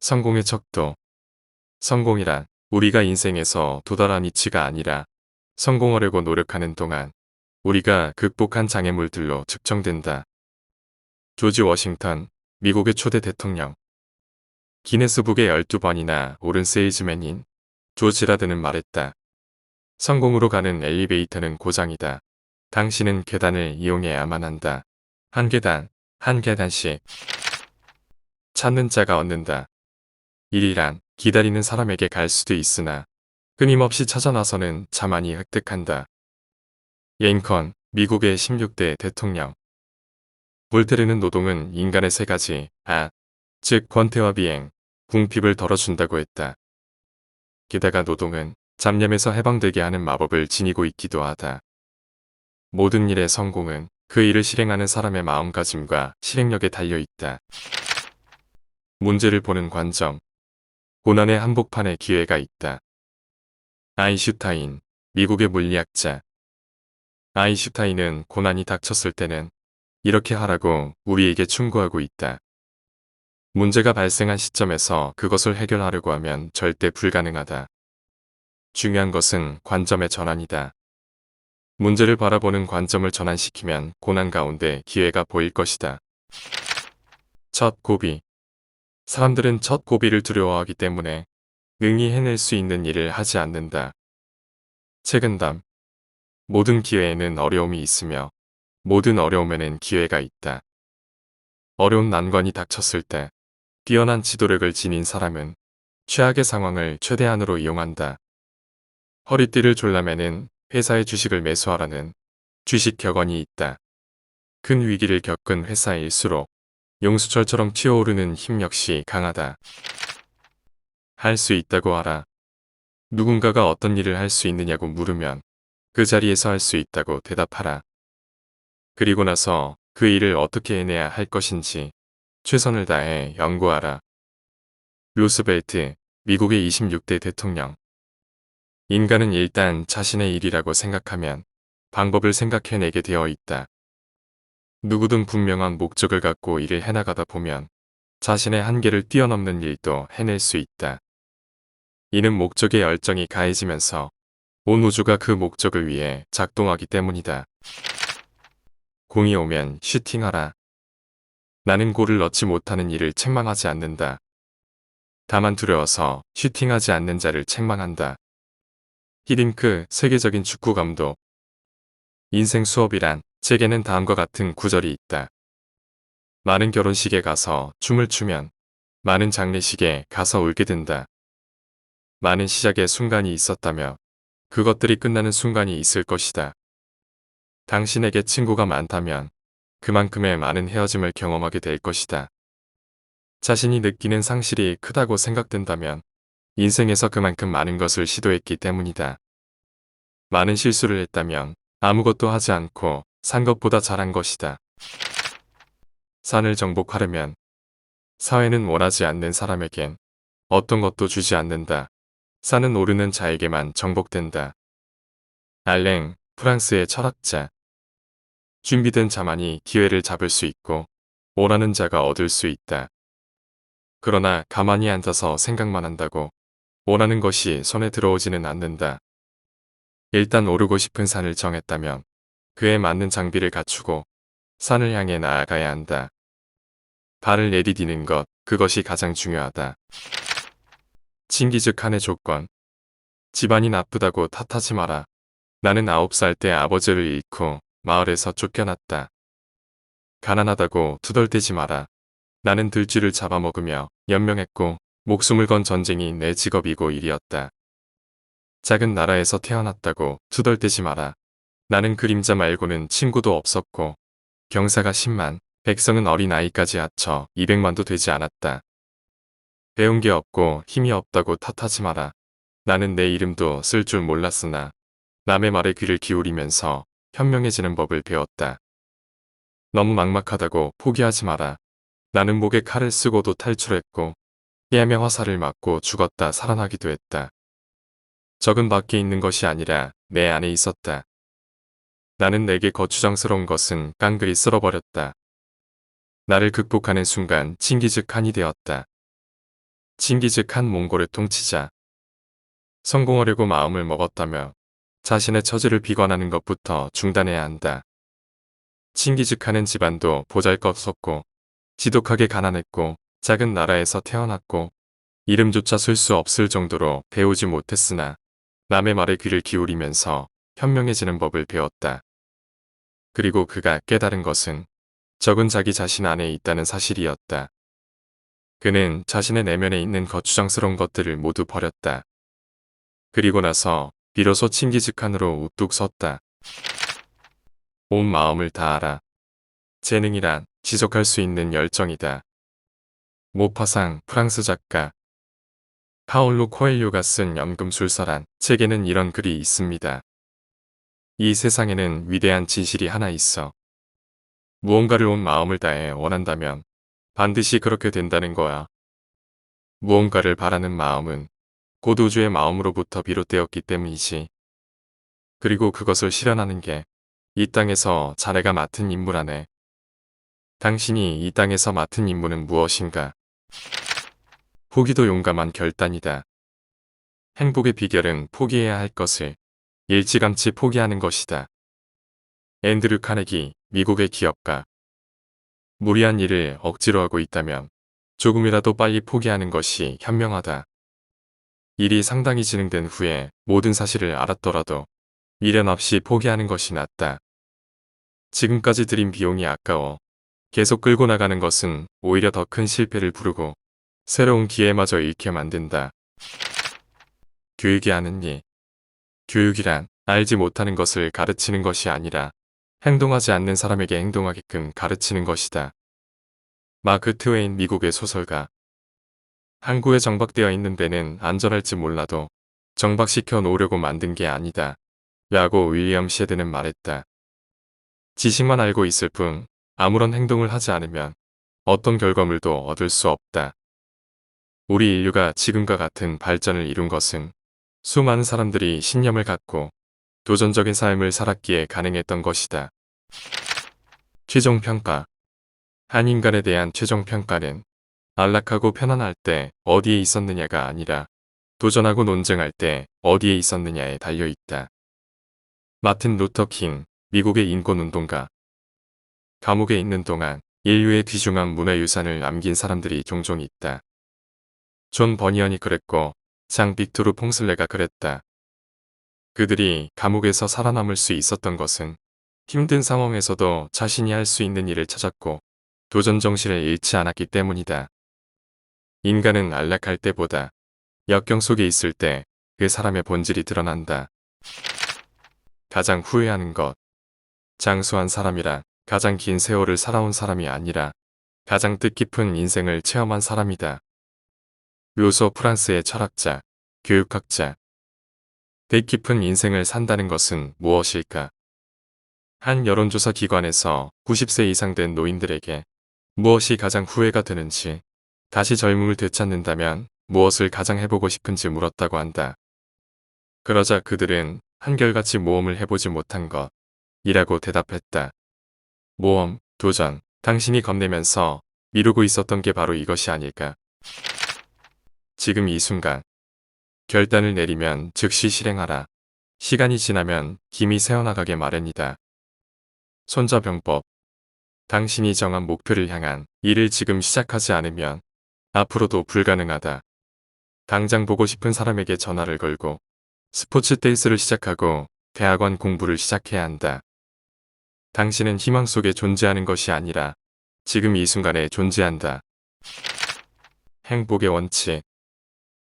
성공의 척도. 성공이란 우리가 인생에서 도달한 이치가 아니라 성공하려고 노력하는 동안 우리가 극복한 장애물들로 측정된다. 조지 워싱턴, 미국의 초대 대통령. 기네스북에 12번이나 오른 세일즈맨인 조지 라드는 말했다. 성공으로 가는 엘리베이터는 고장이다. 당신은 계단을 이용해야만 한다. 한 계단, 한 계단씩. 찾는 자가 얻는다. 일이란 기다리는 사람에게 갈 수도 있으나 끊임없이 찾아 나서는 자만이 획득한다. 링컨, 미국의 16대 대통령. 볼테르는 노동은 인간의 세 가지 즉 권태와 비행, 궁핍을 덜어준다고 했다. 게다가 노동은 잡념에서 해방되게 하는 마법을 지니고 있기도 하다. 모든 일의 성공은 그 일을 실행하는 사람의 마음가짐과 실행력에 달려있다. 문제를 보는 관점. 고난의 한복판에 기회가 있다. 아인슈타인, 미국의 물리학자. 아인슈타인은 고난이 닥쳤을 때는 이렇게 하라고 우리에게 충고하고 있다. 문제가 발생한 시점에서 그것을 해결하려고 하면 절대 불가능하다. 중요한 것은 관점의 전환이다. 문제를 바라보는 관점을 전환시키면 고난 가운데 기회가 보일 것이다. 첫 고비. 사람들은 첫 고비를 두려워하기 때문에 능히 해낼 수 있는 일을 하지 않는다. 책은담. 모든 기회에는 어려움이 있으며 모든 어려움에는 기회가 있다. 어려운 난관이 닥쳤을 때 뛰어난 지도력을 지닌 사람은 최악의 상황을 최대한으로 이용한다. 허리띠를 졸라매는 회사의 주식을 매수하라는 주식 격언이 있다. 큰 위기를 겪은 회사일수록 용수철처럼 튀어오르는 힘 역시 강하다. 할 수 있다고 하라. 누군가가 어떤 일을 할 수 있느냐고 물으면 그 자리에서 할 수 있다고 대답하라. 그리고 나서 그 일을 어떻게 해내야 할 것인지 최선을 다해 연구하라. 루스벨트, 미국의 26대 대통령. 인간은 일단 자신의 일이라고 생각하면 방법을 생각해내게 되어 있다. 누구든 분명한 목적을 갖고 일을 해나가다 보면 자신의 한계를 뛰어넘는 일도 해낼 수 있다. 이는 목적의 열정이 가해지면서 온 우주가 그 목적을 위해 작동하기 때문이다. 공이 오면 슈팅하라. 나는 골을 넣지 못하는 이를 책망하지 않는다. 다만 두려워서 슈팅하지 않는 자를 책망한다. 히딩크, 세계적인 축구 감독. 인생 수업이란 제게는 다음과 같은 구절이 있다. 많은 결혼식에 가서 춤을 추면 많은 장례식에 가서 울게 된다. 많은 시작의 순간이 있었다며 그것들이 끝나는 순간이 있을 것이다. 당신에게 친구가 많다면 그만큼의 많은 헤어짐을 경험하게 될 것이다. 자신이 느끼는 상실이 크다고 생각된다면 인생에서 그만큼 많은 것을 시도했기 때문이다. 많은 실수를 했다면 아무것도 하지 않고 산 것보다 잘한 것이다. 산을 정복하려면 사회는 원하지 않는 사람에겐 어떤 것도 주지 않는다. 산은 오르는 자에게만 정복된다. 알랭, 프랑스의 철학자. 준비된 자만이 기회를 잡을 수 있고 원하는 자가 얻을 수 있다. 그러나 가만히 앉아서 생각만 한다고 원하는 것이 손에 들어오지는 않는다. 일단 오르고 싶은 산을 정했다면 그에 맞는 장비를 갖추고 산을 향해 나아가야 한다. 발을 내디디는 것, 그것이 가장 중요하다. 칭기즈칸의 조건. 집안이 나쁘다고 탓하지 마라. 나는 9살 때 아버지를 잃고 마을에서 쫓겨났다. 가난하다고 투덜대지 마라. 나는 들쥐를 잡아먹으며 연명했고 목숨을 건 전쟁이 내 직업이고 일이었다. 작은 나라에서 태어났다고 투덜대지 마라. 나는 그림자 말고는 친구도 없었고 경사가 10만, 백성은 어린아이까지 합쳐 200만도 되지 않았다. 배운 게 없고 힘이 없다고 탓하지 마라. 나는 내 이름도 쓸 줄 몰랐으나 남의 말에 귀를 기울이면서 현명해지는 법을 배웠다. 너무 막막하다고 포기하지 마라. 나는 목에 칼을 쓰고도 탈출했고 뺨에 화살을 맞고 죽었다 살아나기도 했다. 적은 밖에 있는 것이 아니라 내 안에 있었다. 나는 내게 거추장스러운 것은 깡그리 쓸어버렸다. 나를 극복하는 순간 칭기즈칸이 되었다. 칭기즈칸 몽골을 통치자. 성공하려고 마음을 먹었다며 자신의 처지를 비관하는 것부터 중단해야 한다. 칭기즈칸은 집안도 보잘것없었고 지독하게 가난했고 작은 나라에서 태어났고 이름조차 쓸 수 없을 정도로 배우지 못했으나 남의 말에 귀를 기울이면서 현명해지는 법을 배웠다. 그리고 그가 깨달은 것은 적은 자기 자신 안에 있다는 사실이었다. 그는 자신의 내면에 있는 거추장스러운 것들을 모두 버렸다. 그리고 나서 비로소 칭기즈칸으로 우뚝 섰다. 온 마음을 다하라. 재능이란 지속할 수 있는 열정이다. 모파상 프랑스 작가 파올로 코엘료가 쓴 연금술사란 책에는 이런 글이 있습니다. 이 세상에는 위대한 진실이 하나 있어. 무언가를 온 마음을 다해 원한다면 반드시 그렇게 된다는 거야. 무언가를 바라는 마음은 곧 우주의 마음으로부터 비롯되었기 때문이지. 그리고 그것을 실현하는 게 이 땅에서 자네가 맡은 임무라네. 당신이 이 땅에서 맡은 임무는 무엇인가? 포기도 용감한 결단이다. 행복의 비결은 포기해야 할 것을 일찌감치 포기하는 것이다. 앤드류 카네기, 미국의 기업가. 무리한 일을 억지로 하고 있다면 조금이라도 빨리 포기하는 것이 현명하다. 일이 상당히 진행된 후에 모든 사실을 알았더라도 미련 없이 포기하는 것이 낫다. 지금까지 들인 비용이 아까워 계속 끌고 나가는 것은 오히려 더 큰 실패를 부르고 새로운 기회마저 잃게 만든다. 교육이 아는 일. 교육이란 알지 못하는 것을 가르치는 것이 아니라 행동하지 않는 사람에게 행동하게끔 가르치는 것이다. 마크 트웨인 미국의 소설가. 항구에 정박되어 있는 배는 안전할지 몰라도 정박시켜 놓으려고 만든 게 아니다. 라고 윌리엄 셰드는 말했다. 지식만 알고 있을 뿐 아무런 행동을 하지 않으면 어떤 결과물도 얻을 수 없다. 우리 인류가 지금과 같은 발전을 이룬 것은 수많은 사람들이 신념을 갖고 도전적인 삶을 살았기에 가능했던 것이다. 최종평가. 한 인간에 대한 최종평가는 안락하고 편안할 때 어디에 있었느냐가 아니라 도전하고 논쟁할 때 어디에 있었느냐에 달려있다. 마틴 루터 킹, 미국의 인권운동가. 감옥에 있는 동안 인류의 귀중한 문화유산을 남긴 사람들이 종종 있다. 존 버니언이 그랬고 장 빅토르 퐁슬레가 그랬다. 그들이 감옥에서 살아남을 수 있었던 것은 힘든 상황에서도 자신이 할 수 있는 일을 찾았고 도전 정신을 잃지 않았기 때문이다. 인간은 안락할 때보다 역경 속에 있을 때 그 사람의 본질이 드러난다. 가장 후회하는 것. 장수한 사람이라 가장 긴 세월을 살아온 사람이 아니라 가장 뜻깊은 인생을 체험한 사람이다. 묘소 프랑스의 철학자, 교육학자. 뜻깊은 인생을 산다는 것은 무엇일까? 한 여론조사 기관에서 90세 이상 된 노인들에게 무엇이 가장 후회가 되는지, 다시 젊음을 되찾는다면 무엇을 가장 해보고 싶은지 물었다고 한다. 그러자 그들은 한결같이 모험을 해보지 못한 것이라고 대답했다. 모험, 도전, 당신이 겁내면서 미루고 있었던 게 바로 이것이 아닐까. 지금 이 순간 결단을 내리면 즉시 실행하라. 시간이 지나면 김이 새어나가게 마련이다. 손자병법. 당신이 정한 목표를 향한 일을 지금 시작하지 않으면 앞으로도 불가능하다. 당장 보고 싶은 사람에게 전화를 걸고 스포츠 댄스를 시작하고 대학원 공부를 시작해야 한다. 당신은 희망 속에 존재하는 것이 아니라 지금 이 순간에 존재한다. 행복의 원칙.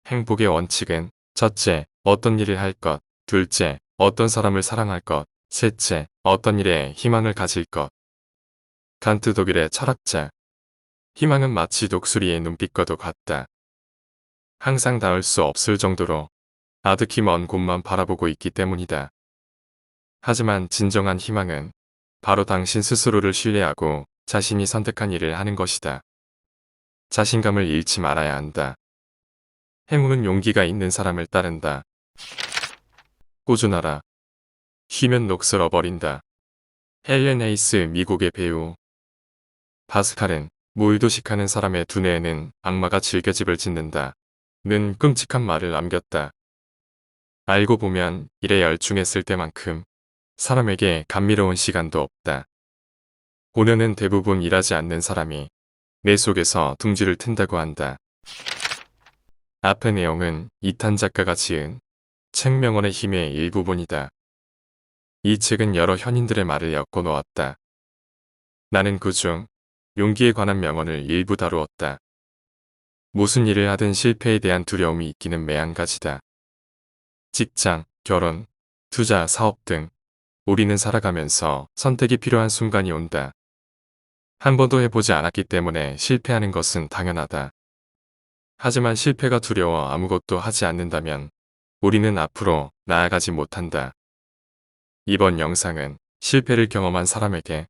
행복의 원칙은 첫째, 어떤 일을 할 것, 둘째, 어떤 사람을 사랑할 것, 셋째, 어떤 일에 희망을 가질 것. 칸트 독일의 철학자. 희망은 마치 독수리의 눈빛과도 같다. 항상 닿을 수 없을 정도로 아득히 먼 곳만 바라보고 있기 때문이다. 하지만 진정한 희망은 바로 당신 스스로를 신뢰하고 자신이 선택한 일을 하는 것이다. 자신감을 잃지 말아야 한다. 행운은 용기가 있는 사람을 따른다. 꾸준하라. 쉬면 녹슬어 버린다. 헬렌 헤이스 미국의 배우. 파스칼은 무의도식하는 사람의 두뇌에는 악마가 즐겨집을 짓는다. 는 끔찍한 말을 남겼다. 알고 보면 일에 열중했을 때만큼 사람에게 감미로운 시간도 없다. 고뇌는 대부분 일하지 않는 사람이 내 속에서 둥지를 튼다고 한다. 앞의 내용은 이탄 작가가 지은 책 명언의 힘의 일부분이다. 이 책은 여러 현인들의 말을 엮어 놓았다. 나는 그중 용기에 관한 명언을 일부 다루었다. 무슨 일을 하든 실패에 대한 두려움이 있기는 매한가지다. 직장, 결혼, 투자, 사업 등 우리는 살아가면서 선택이 필요한 순간이 온다. 한 번도 해보지 않았기 때문에 실패하는 것은 당연하다. 하지만 실패가 두려워 아무것도 하지 않는다면 우리는 앞으로 나아가지 못한다. 이번 영상은 실패를 경험한 사람에게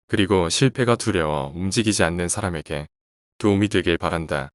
그리고 실패가 두려워 움직이지 않는 사람에게 도움이 되길 바란다.